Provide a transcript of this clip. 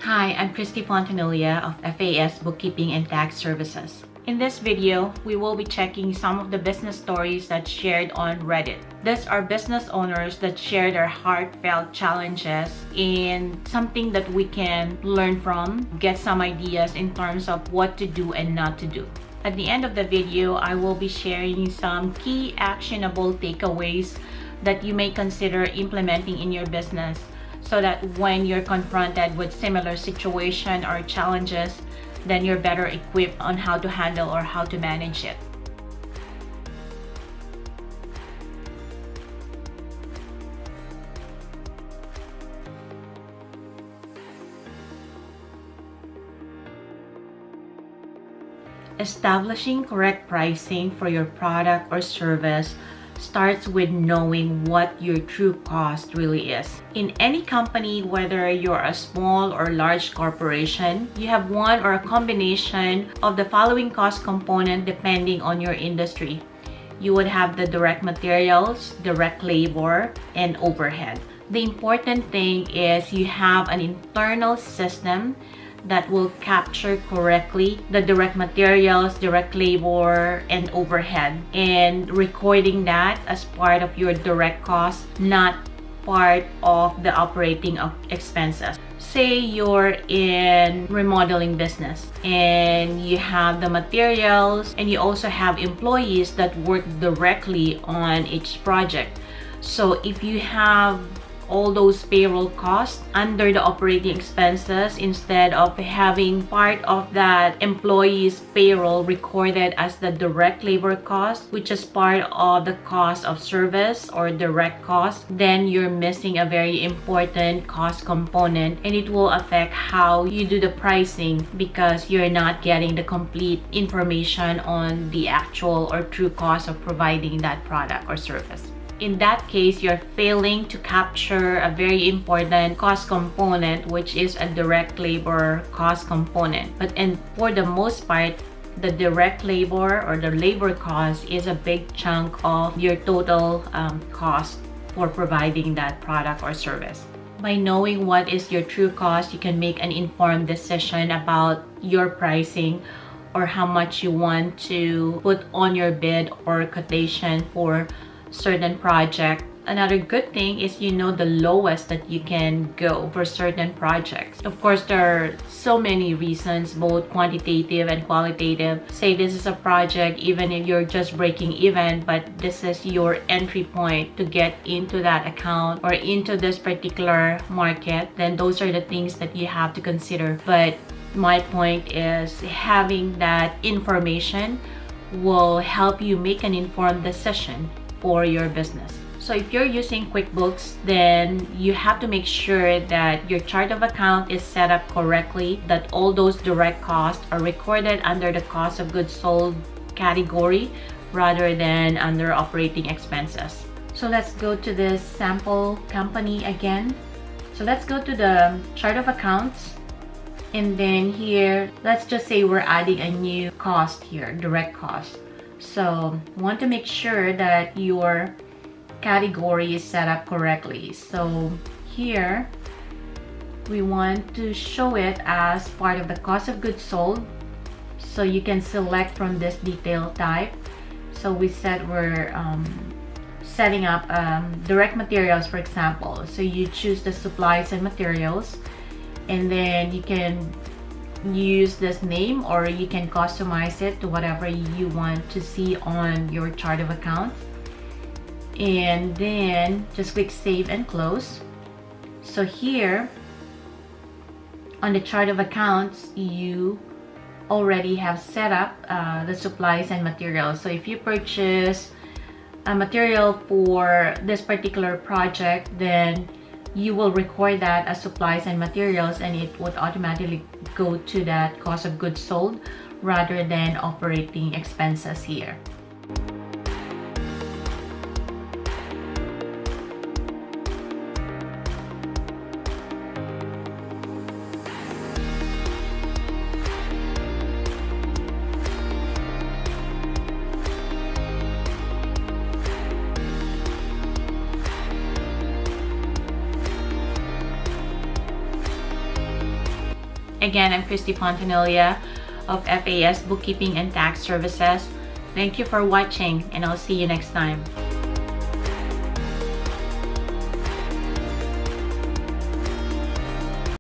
Hi, I'm Christy Fontanilla of FAS Bookkeeping and Tax Services. In this video, we will be checking some of the business stories that's shared on Reddit. These are business owners that share their heartfelt challenges and something that we can learn from, get some ideas in terms of what to do and not to do. At the end of the video, I will be sharing some key actionable takeaways that you may consider implementing in your business, so that when you're confronted with similar situation or challenges, then you're better equipped on how to handle or how to manage it. Establishing correct pricing for your product or service starts with knowing what your true cost really is. In any company, whether you're a small or large corporation, you have one or a combination of the following cost component depending on your industry. You would have the direct materials, direct labor, and overhead. The important thing is you have an internal system that will capture correctly the direct materials, direct labor, and overhead, and recording that as part of your direct cost, not part of the operating expenses. Say you're in remodeling business and you have the materials and you also have employees that work directly on each project. So if you have all those payroll costs under the operating expenses, instead of having part of that employee's payroll recorded as the direct labor cost, which is part of the cost of service or direct cost, then you're missing a very important cost component, and it will affect how you do the pricing because you're not getting the complete information on the actual or true cost of providing that product or service. In that case, you're failing to capture a very important cost component, which is a direct labor cost component. For the most part, the direct labor or the labor cost is a big chunk of your total cost for providing that product or service. By knowing what is your true cost, you can make an informed decision about your pricing or how much you want to put on your bid or quotation for certain project. Another good thing is you know the lowest that you can go for certain projects. Of course, there are so many reasons, both quantitative and qualitative. Say this is a project, even if you're just breaking even, but this is your entry point to get into that account or into this particular market, then those are the things that you have to consider. But my point is having that information will help you make an informed decision for your business. So if you're using QuickBooks, then you have to make sure that your chart of account is set up correctly, that all those direct costs are recorded under the cost of goods sold category rather than under operating expenses. So let's go to this sample company again. So let's go to the chart of accounts, and then here, let's just say we're adding a new cost here, direct cost. So want to make sure that your category is set up correctly. So here we want to show it as part of the cost of goods sold. So you can select from this detail type. So we said we're setting up direct materials, for example. So you choose the supplies and materials, and then you can use this name or you can customize it to whatever you want to see on your chart of accounts, and then just click save and close. So here on the chart of accounts, you already have set up the supplies and materials. So if you purchase a material for this particular project, then you will record that as supplies and materials, and it would automatically go to that cost of goods sold rather than operating expenses here. Again, I'm Christy Pontanilla of FAS Bookkeeping and Tax Services. Thank you for watching, and I'll see you next time.